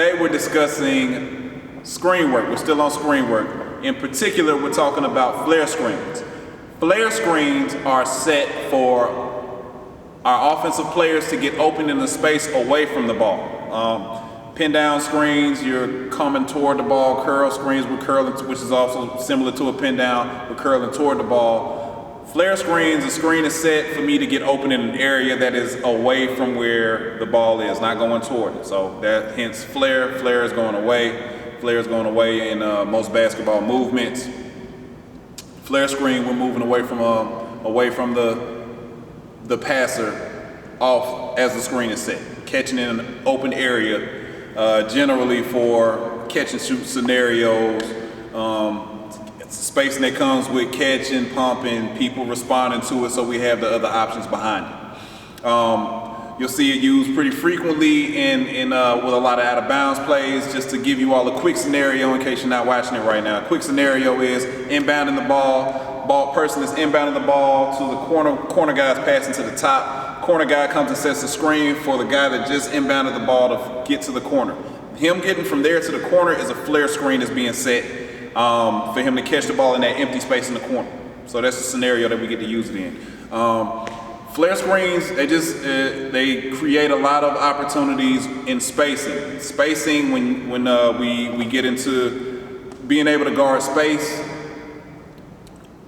today we're discussing screen work. We're still on screen work. In particular, we're talking about flare screens. Flare screens are set for our offensive players to get open in the space away from the ball. Pin down screens, you're coming toward the ball. Curl screens, we're curling, which is also similar to a pin down, we're curling toward the ball. Flare screens, a screen is set for me to get open in an area that is away from where the ball is, not going toward it. So that hence flare. Flare is going away. Flare is going away in most basketball movements. Flare screen, we're moving away from the passer off as the screen is set, catching in an open area, generally for catch and shoot scenarios. Spacing that comes with catching, pumping, people responding to it, so we have the other options behind it. You'll see it used pretty frequently with a lot of out of bounds plays. Just to give you all a quick scenario in case you're not watching it right now. A quick scenario is inbounding the ball person is inbounding the ball to the corner guy's passing to the top. Corner guy comes and sets the screen for the guy that just inbounded the ball to get to the corner. Him getting from there to the corner is a flare screen that's being set for him to catch the ball in that empty space in the corner. So that's the scenario that we get to use it in. Flare screens, they create a lot of opportunities in spacing. Spacing, when we get into being able to guard space,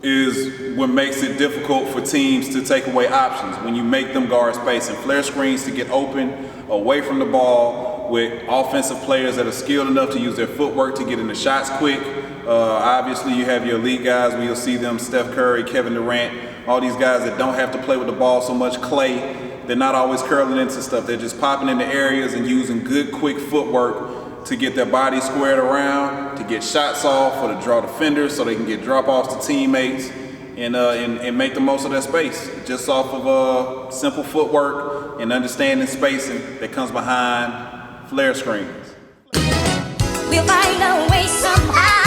is what makes it difficult for teams to take away options when you make them guard space. And flare screens to get open away from the ball with offensive players that are skilled enough to use their footwork to get in the shots quick. Obviously, you have your elite guys where you'll see them, Steph Curry, Kevin Durant, all these guys that don't have to play with the ball so much. Clay, they're not always curling into stuff. They're just popping into areas and using good, quick footwork to get their body squared around, to get shots off or to draw defenders so they can get drop-offs to teammates and make the most of that space just off of simple footwork and understanding spacing that comes behind flare screens. We'll find a way somehow.